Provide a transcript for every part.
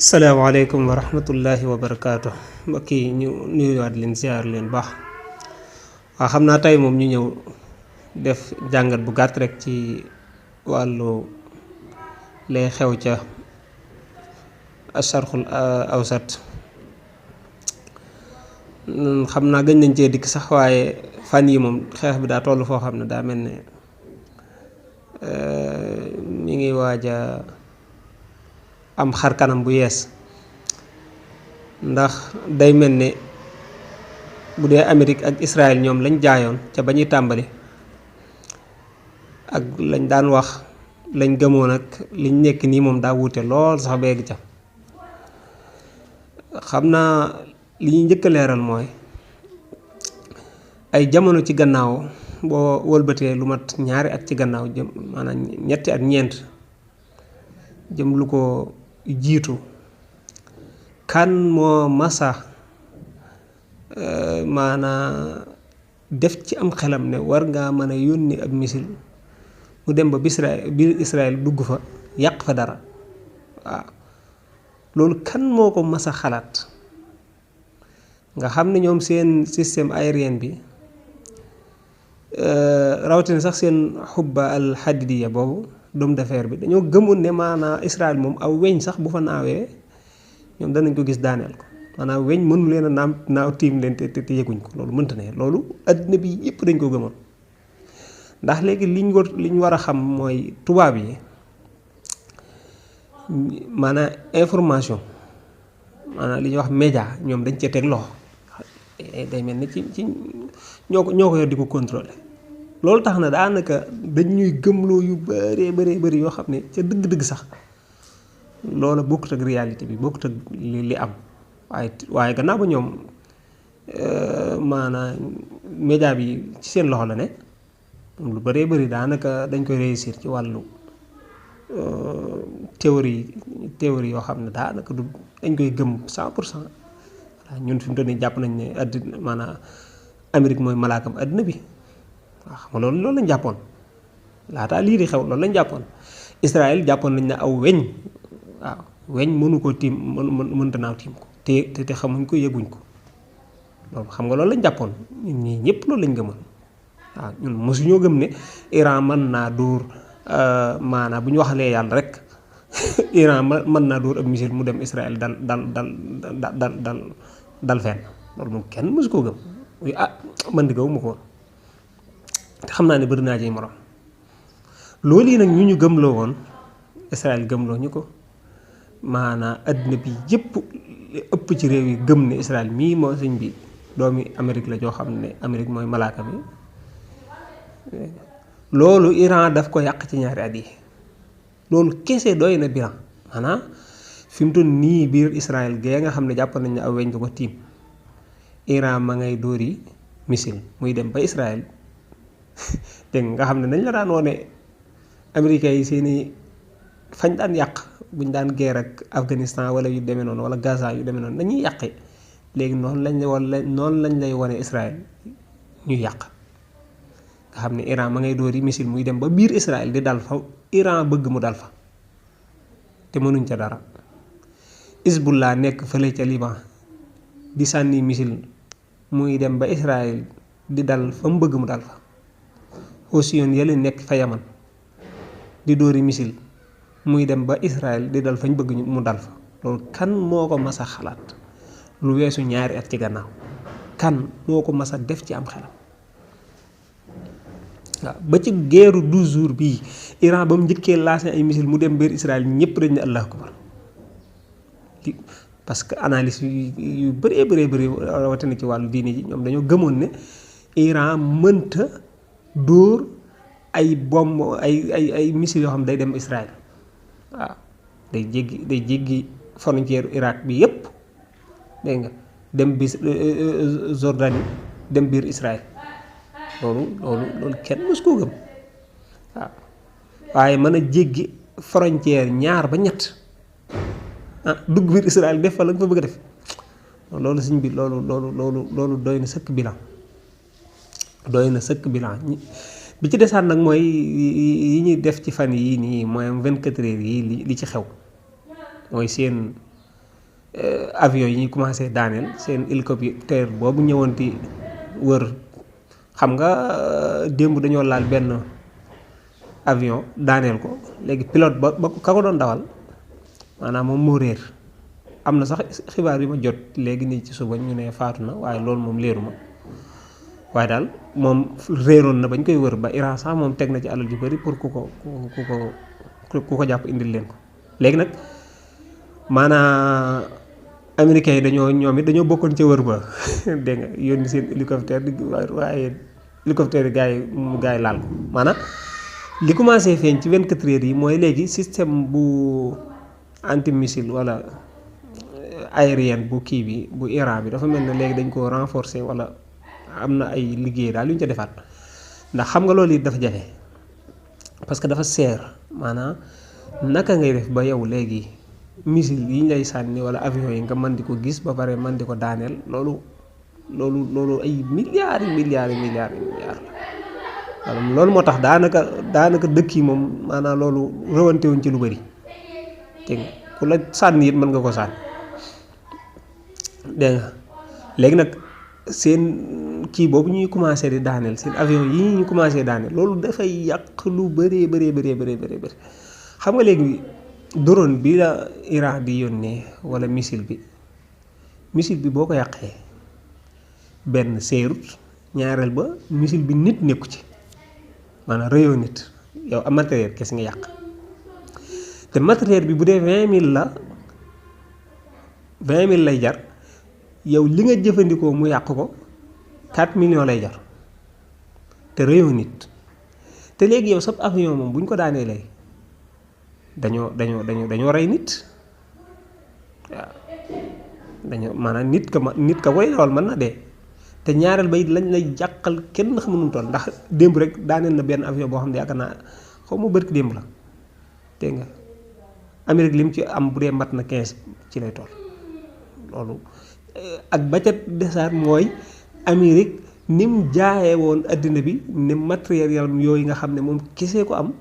salaamaaleykum wa rahmatullahi wa barakaatu mbokk yi ñu nuyuwaat leen ziar leen baax waaw xam naa tey moom ñu ñëw def jàngat bu gàtt rek ci wàllu lay xew ca asharxul awsat xam naa gëj nañ cee dikk sax waaye fan yi moom xeex bi daa toll foo xam ne daa mel ne mi ngi waaja am xar kanam bu yees ndax day mel ne bu dee Amérique ak Israël ñoom lañ jaayoon ca ba ñuy tàmbali ak lañ daan wax lañ gëmoon ak liñ nekk nii moom daa wuute lool sax beeg ca xam naa li ñuy njëkk a leeral mooy ay jamono ci gannaaw boo wëlbatee lu mat ñaari at ci gannaaw jëm maanaam ñetti at ñeent jëm lu ko jiitu kan moo masa maanaa def ci am xelam ne war ngaa mën a yónni ab misil mu dem ba biir Israël dugg fa yàq fa dara waaw loolu kan moo ko masa xalaat nga xam ne ñoom seen système aérien bi rawatina sax seen xubba al xadidiya boobu dôme de fer bi dañoo gëmoon ne maanaa Israël moom aw weñ sax bu fa naawee ñoom danañ ko gis daaneel ko maanaam weñ mënu leen a naaw tiim leen te yëguñ ko loolu mënta ne loolu addina bi yëpp dañ ko gëmoon ndax léegi liñ war a xam mooy tubaab yi maanaam information maanaam li ñuy wax média ñoom dañ cee teg loxo day mel ne ci ñoo ko yor di ko contrôler loolu tax na daanaka dañ ñuy gëmloo yu bëree yoo xam ne ca dëgg-dëgg sax loola bokkut ak réalité bi bokkut ak li am waaye gannaaw ba ñoom maanaam média bi ci seen loxo la ne lu bëree bëri daanaka dañ koy réussir ci wàllu théorie yoo xam ne daanaka du dañ koy gëm 100% ñun fi mu toll nii jàpp nañ ne àddina maanaam Amérique mooy malaakam àddina bi waaw xam nga loolu lañ jàppoon laataa lii di xew loolu lañ jàppoon Israël jàppoon nañ ne aw weñ waaw weñ mënu ko tiim mënta naaw tiim ko te xamuñ ko yëguñ ko loolu xam nga loolu lañ jàppoon ñun ñii ñëpp loolu lañ gëmoon waaw ñun mosuñoo gëm ne Iran mën naa dóor maanaam bu ñu waxalee yàlla rek Iran mën naa dóor ab missile mu dem Israël dal fenn loolu moom kenn mosu koo gëm man di gawuma ko woon te xam naa ne bëri naa ci morom loolu yi nag ñu gëmloo woon Israël gëmloo ñu ko maanaam addina bi yëpp ëpp ci réew yi gëm ne Israël mii moo sëñ bi doomi Amérique la joo xam ne Amérique mooy malaaka bi loolu Iran daf ko yàq ci ñaari at yi loolu kese doy na bilan maanaam fi mu toll nii biir Israël gee nga xam ne jàpp nañ ne aw weñ du ko tiim Iran ma ngay dóori missile muy dem ba Israël dégg nga xam ne nañ la daan wone américains yi seeni fañ daan yàq buñ daan guerre ak Afghanistan wala yu demee noonu wala Gaza yu demee noonu dañuy yàqe léegi noonu lañ lay wone Israël ñuy yàq nga xam ne Iran ma ngay dóori missile muy dem ba biir Israël di dal fa Iran bëgg mu dal fa te mënuñ ca dara Hezbollah nekk fële ca Liban di sànni missile muy dem ba Israël di dal fa mu bëgg mu dal fa Houthiyun yële nekk fa Yaman di dóori missile muy dem ba Israël di dal fañ bëgg mu dal fa loolu kan moo ko mas a xalaat lu weesu ñaari at ci gannaaw kan moo ko mas a def ci am xelam waaw ba ci guerre 12 jours bii Iran ba mu njëkkee lancé ay missile mu dem biir Israël ñëpp dañ ne Allahu akbar parce que analyse yu bëree rawatina ci wàllu diine ji ñoom dañoo gëmoon ne Iran mënta dóor ay bomb ay missile yoo xam ne day dem Israël waaw day jéggi frontière Irak bi yépp dégg nga dem bi Jordanie dem biir Israël loolu kenn mës koo gëm waaw waaye mën a jéggi frontière ñaar ba ñett dugg biir Israël def fa la nga fa bëgg a def loolu sëñ bi loolu doy na sëkk bilan bi ci desaat nag mooy yi ñuy def ci fan yii nii mooy 24 heures yi li ci xew mooy seen avion yi ñuy commencé daaneel seen hélicoptère boobu ñëwoon di wër xam nga démb dañoo laal benn avion daaneel ko léegi pilote ba ka ko doon dawal maanaam moom moo réer am na sax xibaar yi ma jot léegi nii ci suba ñu ne faatu na waaye loolu moom leeru ma waaye daal moom réeroon na bañ koy wër ba Iran sax moom teg na ci alal ju bari pour ku ko jàpp indil leen ko léegi nag maanaa américains yi ñoom it dañoo bokkoon ca wër ba dégg nga yónni seen hélicoptère di waaye hélicoptère yi gars yi laal ko maanaam li commencé feeñ ci 24 heures yi mooy léegi système bu antimissile wala aérien bu kii bi bu Iran bi dafa mel ne léegi dañ ko renforcer wala am na ay liggéey daal yu ñu ca defaat ndax xam nga loolu it dafa jafe parce que dafa seer maanaam naka ngay def ba yow léegi missile yi ñu lay sànni wala avion yi nga mën di ko gis ba pare mën di ko daaneel loolu ay milliards la loolu moo tax daanaka dëkk yi moom maanaam loolu rawante wuñ ci lu bari dégg nga ku la sànni it mën nga ko sànni dégg nga léegi nag seen kii boobu ñuy commencé di daaneel seen avion yi ñu commencé daaneel loolu dafay yàq lu bëree bëri xam nga léegi drone bi la Iran di yónnee wala missile bi boo ko yàqee benn seerut ñaareel ba missile bi nit nekku ci maanaam rëyoo nit yow am matériel kese nga yàq te matériel bi bu dee 20 000 lay jar yow li nga jëfandikoo mu yàq ko 4 millions lay jar te rëyoo nit te léegi yow sab avion moom bu ñu ko daanee lay dañoo rey nit waaw dañoo maanaam nit ka koy dawal mën na dee te ñaareel ba it lañ lay jàqal kenn xamu nu mu toll ndax démb rek daaneel na benn avion boo xam ne yaakaar naa xaw ma bërki démb la dégg nga Amérique lim ci am bu dee mat na 15 ci lay toll loolu ak ba ca desaat mooy Amérique ni mu jaayee woon addina bi ne matériel yooyu nga xam ne moom kesee ko am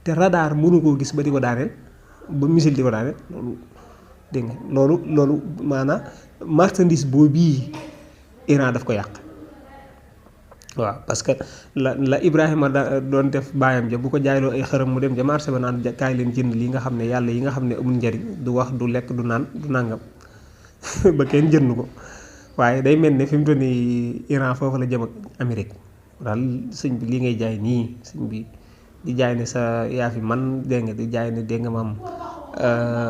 te radar mënu koo gis ba di ko daaneel ba missile di ko daaneel loolu dégg nga loolu maanaam marchandise boobu bii Iran daf ko yàq waaw parce que la Ibrahima doon def baayam ja bu ko jaayloo ay xërëm mu dem ja marché ba naan kaay leen jënd li nga xam ne yàlla yi nga xam ne amul njariñ du wax du lekk du naan du nàngam ba kenn jënd ko waaye day mel ne fi mu toll nii Iran foofu la jëm ak Amérique daal sëñ bi lii ngay jaay nii sëñ bi di jaay ne sa yaa fi man dégg nga di jaay ne dégg nga maam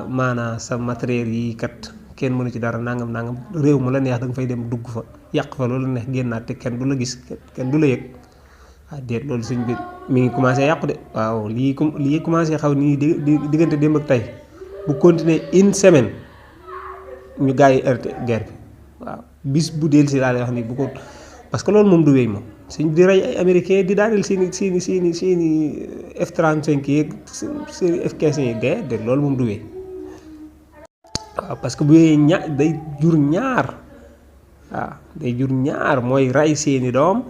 maanaa sa matériel yi kat kenn mënu ci dara nangam réew mu la neex da nga fay dem dugg fa yàq fa loolu la neex génnaat te kenn du la gis kenn du la yëg ah déet loolu sëñ bi mi ngi commencé yàqu de waaw lii commencé xaw nii diggante démb ak tey bu continuer une semaine ñu gars yi arrêté guerre bi waaw bis bu del si laa lay wax ni bu ko parce que loolu moom du wéy moom suñ di rey ay américain di daaneel seeni F-35 yeeg seeni F-15 yi de loolu moom du wéy waaw parce que bu wéyee day jur ñaar mooy rey seeni doom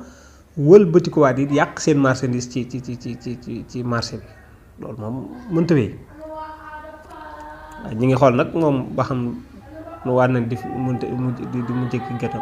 wëlbati ko waat yi yàq seen marchandise ci marché bi loolu moom mënta wéy waaw ñi ngi xool nag moom ba xam nu war nañ di mu jëkki gëtam